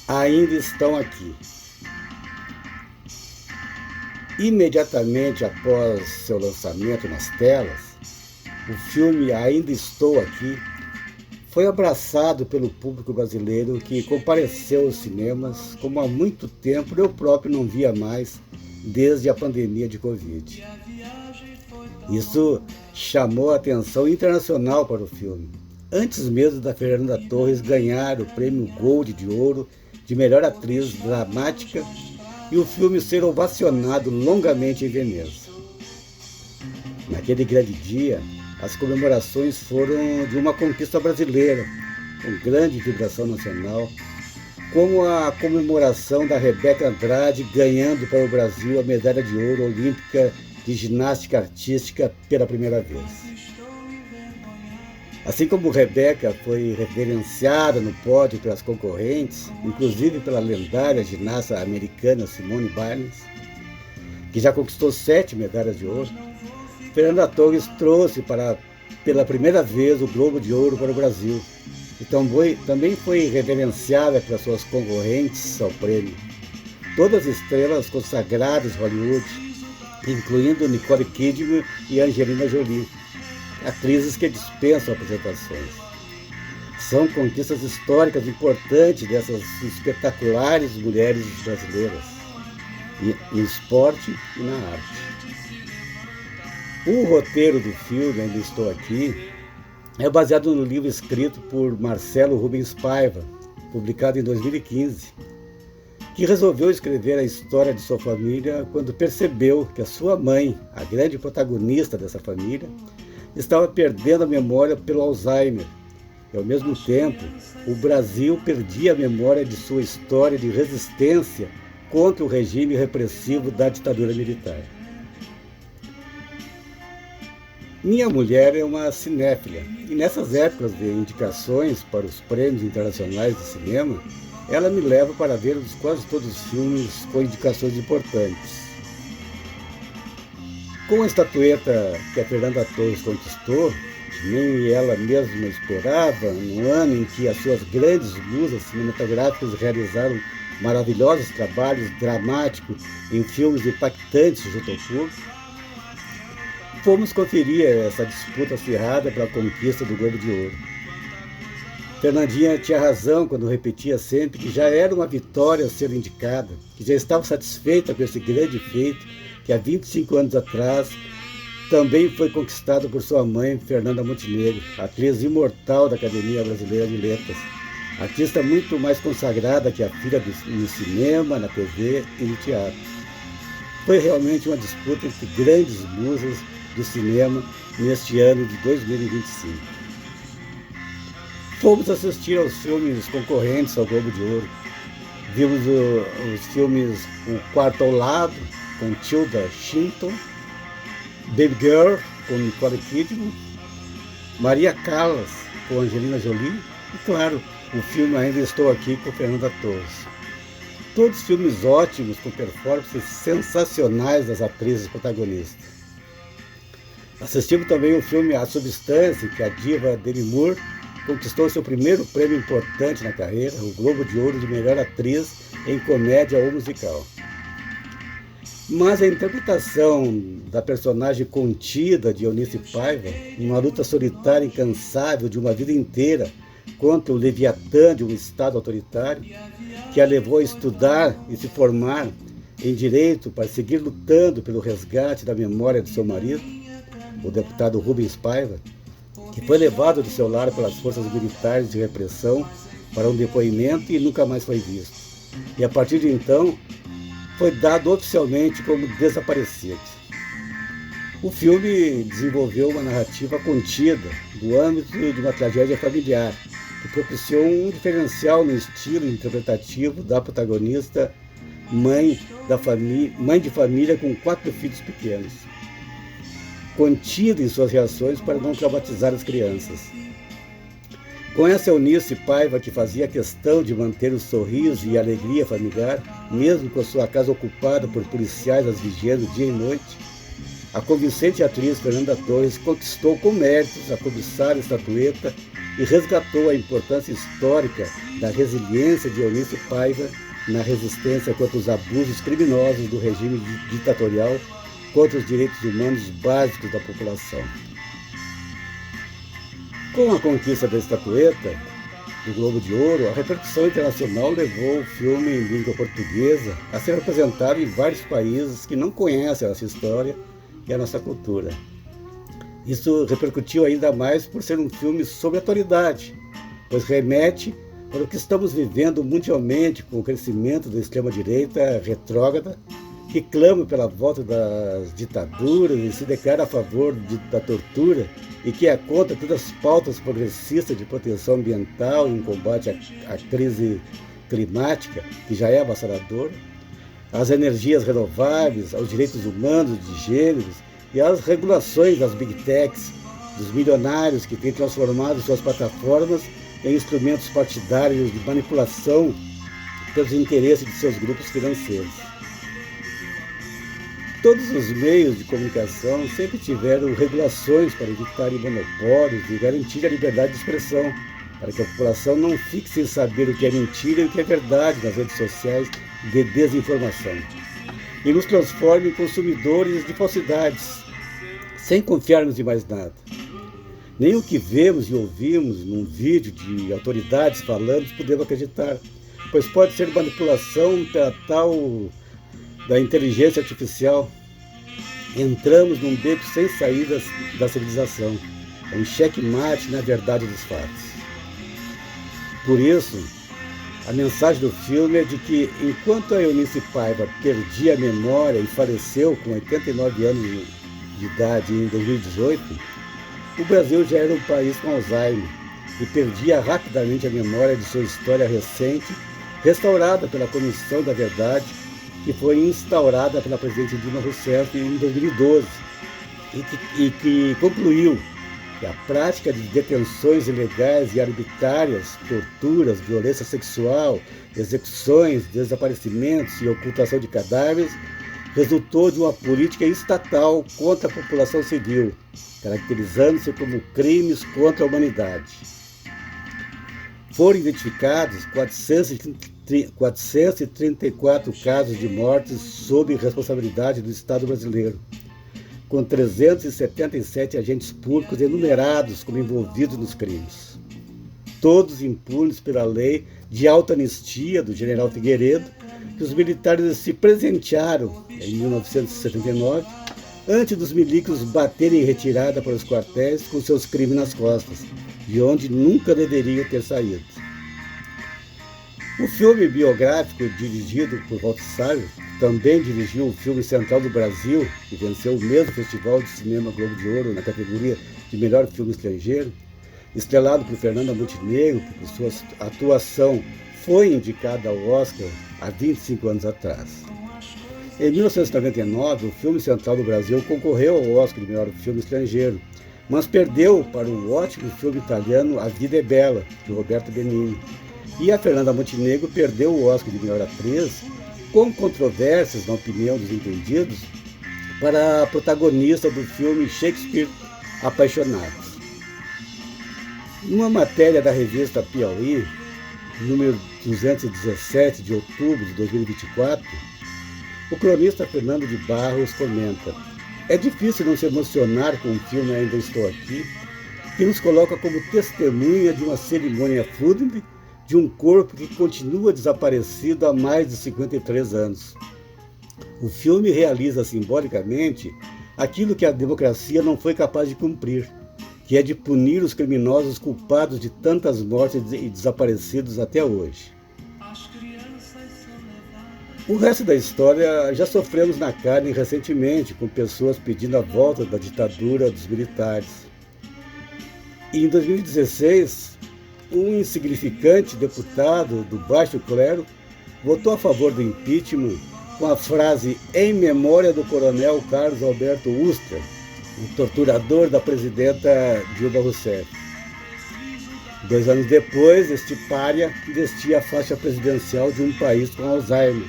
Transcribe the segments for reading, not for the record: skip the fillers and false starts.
ainda estão aqui. Imediatamente após seu lançamento nas telas, o filme Ainda Estou Aqui foi abraçado pelo público brasileiro que compareceu aos cinemas como há muito tempo eu próprio não via mais desde a pandemia de Covid. Isso chamou a atenção internacional para o filme, antes mesmo da Fernanda Torres ganhar o prêmio Gold de Ouro de melhor atriz dramática e o filme ser ovacionado longamente em Veneza. Naquele grande dia, as comemorações foram de uma conquista brasileira, com grande vibração nacional, como a comemoração da Rebeca Andrade ganhando para o Brasil a medalha de ouro olímpica de ginástica artística pela primeira vez. Assim como Rebeca foi reverenciada no pódio pelas concorrentes, inclusive pela lendária ginasta americana Simone Biles, que já conquistou 7 medalhas de ouro, Fernanda Torres trouxe pela primeira vez o Globo de Ouro para o Brasil e também foi reverenciada pelas suas concorrentes ao prêmio. Todas estrelas consagradas de Hollywood, incluindo Nicole Kidman e Angelina Jolie, atrizes que dispensam apresentações. São conquistas históricas importantes dessas espetaculares mulheres brasileiras, no esporte e na arte. O roteiro do filme, Ainda Estou Aqui, é baseado no livro escrito por Marcelo Rubens Paiva, publicado em 2015, que resolveu escrever a história de sua família quando percebeu que a sua mãe, a grande protagonista dessa família, estava perdendo a memória pelo Alzheimer. E, ao mesmo tempo, o Brasil perdia a memória de sua história de resistência contra o regime repressivo da ditadura militar. Minha mulher é uma cinéfila, e nessas épocas de indicações para os prêmios internacionais de cinema, ela me leva para ver quase todos os filmes com indicações importantes. Com a estatueta que a Fernanda Torres conquistou, nem ela mesma esperava, no ano em que as suas grandes musas cinematográficas realizaram maravilhosos trabalhos dramáticos em filmes impactantes junto ao público, fomos conferir essa disputa acirrada pela conquista do Globo de Ouro. Fernandinha tinha razão quando repetia sempre que já era uma vitória ser indicada, que já estava satisfeita com esse grande feito que há 25 anos atrás também foi conquistado por sua mãe, Fernanda Montenegro, atriz imortal da Academia Brasileira de Letras, artista muito mais consagrada que a filha no cinema, na TV e no teatro. Foi realmente uma disputa entre grandes musas do cinema neste ano de 2025. Fomos assistir aos filmes concorrentes ao Globo de Ouro. Vimos os filmes O Quarto ao Lado, com Tilda Swinton, Baby Girl, com Nicole Kidman, Maria Callas, com Angelina Jolie e, claro, o filme Ainda Estou Aqui, com Fernanda Torres. Todos filmes ótimos, com performances sensacionais das atrizes protagonistas. Assistimos também o filme A Substância, que a diva Demi Moore conquistou seu primeiro prêmio importante na carreira, o Globo de Ouro de melhor atriz em comédia ou musical. Mas a interpretação da personagem contida de Eunice Paiva, uma luta solitária e incansável de uma vida inteira contra o Leviatã de um Estado autoritário, que a levou a estudar e se formar em direito para seguir lutando pelo resgate da memória de seu marido, o deputado Rubens Paiva, que foi levado de seu lar pelas forças militares de repressão para um depoimento e nunca mais foi visto. E a partir de então, foi dado oficialmente como desaparecido. O filme desenvolveu uma narrativa contida do âmbito de uma tragédia familiar, que propiciou um diferencial no estilo interpretativo da protagonista, mãe de família com 4 filhos pequenos, contida em suas reações para não traumatizar as crianças. Com essa Eunice Paiva, que fazia questão de manter o sorriso e a alegria familiar, mesmo com sua casa ocupada por policiais às vigiando dia e noite, a convincente atriz Fernanda Torres conquistou com méritos a cobiçada estatueta e resgatou a importância histórica da resiliência de Eunice Paiva na resistência contra os abusos criminosos do regime ditatorial contra os direitos humanos básicos da população. Com a conquista da estatueta do Globo de Ouro, a repercussão internacional levou o filme em língua portuguesa a ser apresentado em vários países que não conhecem a nossa história e a nossa cultura. Isso repercutiu ainda mais por ser um filme sobre atualidade, pois remete para o que estamos vivendo mundialmente com o crescimento da extrema-direita retrógrada, que clama pela volta das ditaduras e se declara a favor da tortura e que é contra todas as pautas progressistas de proteção ambiental e em combate à crise climática, que já é avassaladora, às energias renováveis, aos direitos humanos de gêneros e às regulações das big techs, dos milionários que têm transformado suas plataformas em instrumentos partidários de manipulação pelos interesses de seus grupos financeiros. Todos os meios de comunicação sempre tiveram regulações para evitarem monopólios e garantir a liberdade de expressão, para que a população não fique sem saber o que é mentira e o que é verdade nas redes sociais de desinformação, e nos transforme em consumidores de falsidades, sem confiarmos em mais nada. Nem o que vemos e ouvimos num vídeo de autoridades falando podemos acreditar, pois pode ser manipulação pela tal da inteligência artificial. Entramos num beco sem saídas da civilização, um checkmate na verdade dos fatos. Por isso, a mensagem do filme é de que, enquanto a Eunice Paiva perdia a memória e faleceu com 89 anos de idade em 2018, o Brasil já era um país com Alzheimer e perdia rapidamente a memória de sua história recente, restaurada pela Comissão da Verdade, que foi instaurada pela presidente Dilma Rousseff em 2012 e que concluiu que a prática de detenções ilegais e arbitrárias, torturas, violência sexual, execuções, desaparecimentos e ocultação de cadáveres resultou de uma política estatal contra a população civil, caracterizando-se como crimes contra a humanidade. Foram identificados 434 casos de mortes sob responsabilidade do Estado brasileiro, com 377 agentes públicos enumerados como envolvidos nos crimes, todos impunes pela lei de alta anistia do general Figueiredo, que os militares se presentearam em 1979, antes dos milicos baterem em retirada para os quartéis com seus crimes nas costas, de onde nunca deveriam ter saído. O filme biográfico, dirigido por Walter Salles, também dirigiu o filme Central do Brasil, que venceu o mesmo Festival de Cinema Globo de Ouro na categoria de melhor filme estrangeiro, estrelado por Fernanda Montenegro, que por sua atuação foi indicada ao Oscar há 25 anos atrás. Em 1999, o filme Central do Brasil concorreu ao Oscar de melhor filme estrangeiro, mas perdeu para o ótimo filme italiano A Vida é Bela, de Roberto Benigni. E a Fernanda Montenegro perdeu o Oscar de melhor atriz, com controvérsias, na opinião dos entendidos, para a protagonista do filme Shakespeare Apaixonados. Numa matéria da revista Piauí, número 217 de outubro de 2024, o cronista Fernando de Barros comenta: é difícil não se emocionar com o filme Ainda Estou Aqui, que nos coloca como testemunha de uma cerimônia fúnebre de um corpo que continua desaparecido há mais de 53 anos. O filme realiza simbolicamente aquilo que a democracia não foi capaz de cumprir, que é de punir os criminosos culpados de tantas mortes e desaparecidos até hoje. O resto da história já sofremos na carne recentemente, com pessoas pedindo a volta da ditadura dos militares. E em 2016, um insignificante deputado do baixo clero votou a favor do impeachment com a frase "em memória do coronel Carlos Alberto Ustra", o torturador da presidenta Dilma Rousseff. 2 anos depois, este pária vestia a faixa presidencial de um país com Alzheimer,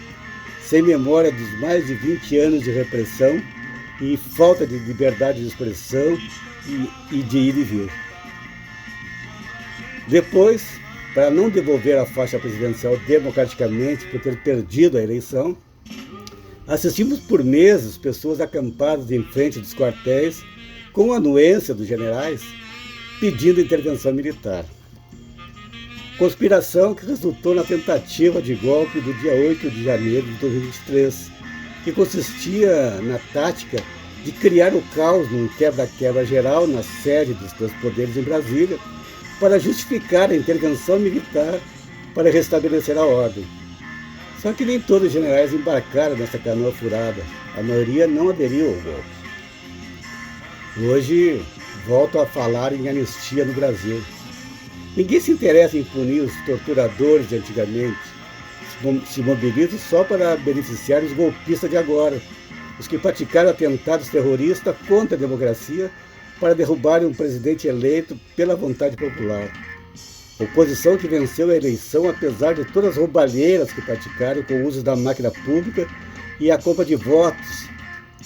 sem memória dos mais de 20 anos de repressão e falta de liberdade de expressão e de ir e vir. Depois, para não devolver a faixa presidencial democraticamente por ter perdido a eleição, assistimos por meses pessoas acampadas em frente dos quartéis com a anuência dos generais pedindo intervenção militar. Conspiração que resultou na tentativa de golpe do dia 8 de janeiro de 2023, que consistia na tática de criar o caos num quebra-quebra geral na sede dos três poderes em Brasília, para justificar a intervenção militar para restabelecer a ordem. Só que nem todos os generais embarcaram nessa canoa furada. A maioria não aderiu ao golpe. Hoje, volto a falar em anistia no Brasil. Ninguém se interessa em punir os torturadores de antigamente. Se mobilizam só para beneficiar os golpistas de agora, os que praticaram atentados terroristas contra a democracia para derrubarem um presidente eleito pela vontade popular. Oposição que venceu a eleição apesar de todas as roubalheiras que praticaram com o uso da máquina pública e a compra de votos,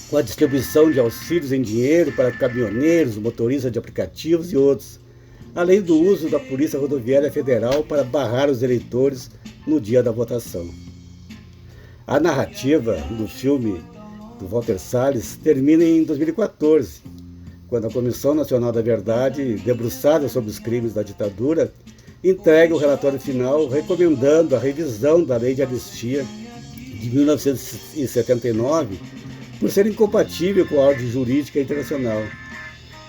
com a distribuição de auxílios em dinheiro para caminhoneiros, motoristas de aplicativos e outros, além do uso da Polícia Rodoviária Federal para barrar os eleitores no dia da votação. A narrativa do filme do Walter Salles termina em 2014, quando a Comissão Nacional da Verdade, debruçada sobre os crimes da ditadura, entrega o relatório final recomendando a revisão da Lei de Anistia de 1979 por ser incompatível com a ordem jurídica internacional.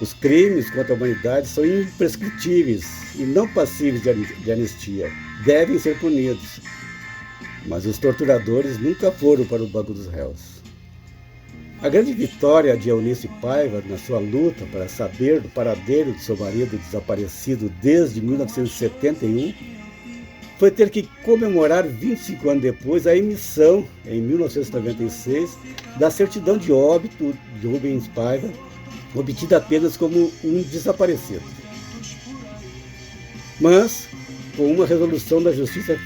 Os crimes contra a humanidade são imprescritíveis e não passíveis de anistia. Devem ser punidos. Mas os torturadores nunca foram para o banco dos réus. A grande vitória de Eunice Paiva na sua luta para saber do paradeiro de seu marido desaparecido desde 1971 foi ter que comemorar 25 anos depois a emissão, em 1996, da certidão de óbito de Rubens Paiva, obtida apenas como um desaparecido. Mas, com uma resolução da Justiça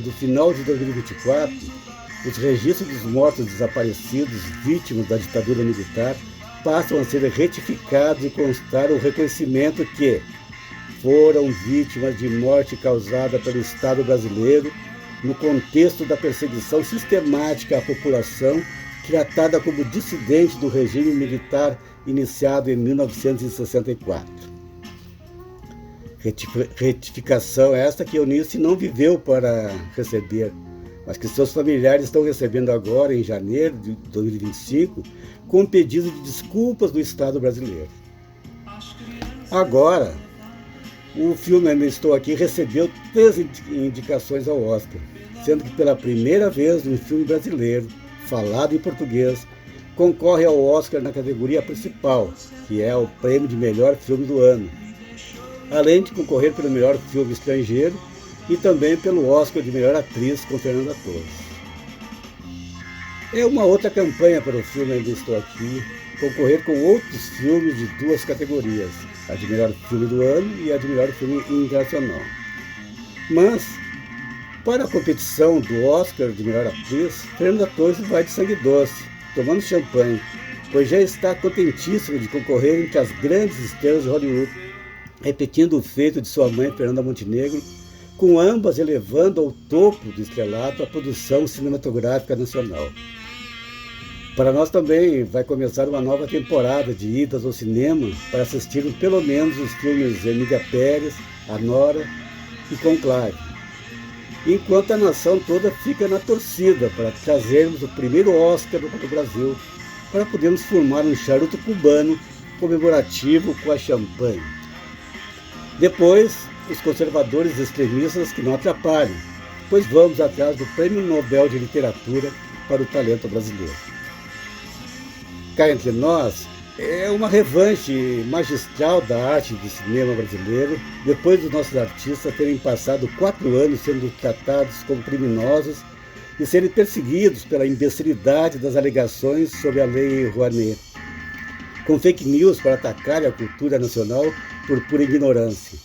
do final de 2024, os registros dos mortos desaparecidos, vítimas da ditadura militar, passam a ser retificados e constar o reconhecimento que foram vítimas de morte causada pelo Estado brasileiro no contexto da perseguição sistemática à população tratada como dissidente do regime militar iniciado em 1964. Retificação esta que Eunice não viveu para receber, mas que seus familiares estão recebendo agora, em janeiro de 2025, com pedido de desculpas do Estado brasileiro. Agora, o filme Ainda Estou Aqui recebeu 3 indicações ao Oscar, sendo que pela primeira vez um filme brasileiro, falado em português, concorre ao Oscar na categoria principal, que é o prêmio de melhor filme do ano, além de concorrer pelo melhor filme estrangeiro e também pelo Oscar de melhor atriz com Fernanda Torres. É uma outra campanha para o filme Ainda Estou Aqui, concorrer com outros filmes de 2 categorias, a de melhor filme do ano e a de melhor filme internacional. Mas, para a competição do Oscar de melhor atriz, Fernanda Torres vai de sangue doce, tomando champanhe, pois já está contentíssima de concorrer entre as grandes estrelas de Hollywood, repetindo o feito de sua mãe Fernanda Montenegro, com ambas elevando ao topo do estrelato a produção cinematográfica nacional. Para nós também vai começar uma nova temporada de idas ao cinema para assistir pelo menos os filmes Emília Pérez, A Nora e Conclave, enquanto a nação toda fica na torcida para trazermos o primeiro Oscar para o Brasil, para podermos formar um charuto cubano comemorativo com a champanhe. Depois, os conservadores extremistas que não atrapalham, pois vamos atrás do Prêmio Nobel de Literatura para o talento brasileiro. Cá entre nós, é uma revanche magistral da arte do cinema brasileiro, depois dos nossos artistas terem passado 4 anos sendo tratados como criminosos e serem perseguidos pela imbecilidade das alegações sobre a Lei Rouanet, com fake news para atacar a cultura nacional por pura ignorância.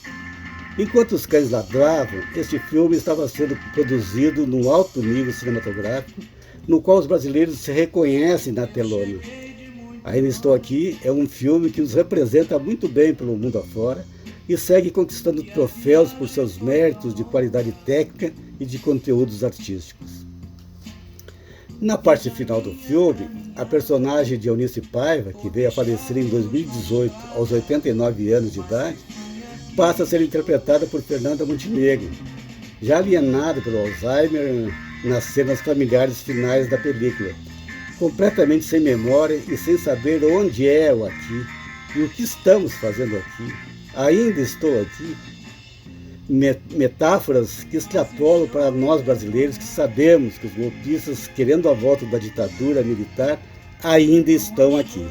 Enquanto os cães ladravam, este filme estava sendo produzido num alto nível cinematográfico, no qual os brasileiros se reconhecem na telona. Ainda Estou Aqui é um filme que nos representa muito bem pelo mundo afora, e segue conquistando troféus por seus méritos de qualidade técnica e de conteúdos artísticos. Na parte final do filme, a personagem de Eunice Paiva, que veio a falecer em 2018 aos 89 anos de idade, passa a ser interpretada por Fernanda Montenegro, já alienada pelo Alzheimer nas cenas familiares finais da película, completamente sem memória e sem saber onde é o aqui e o que estamos fazendo aqui. Ainda estou aqui. Metáforas que extrapolam para nós brasileiros que sabemos que os golpistas, querendo a volta da ditadura militar, ainda estão aqui.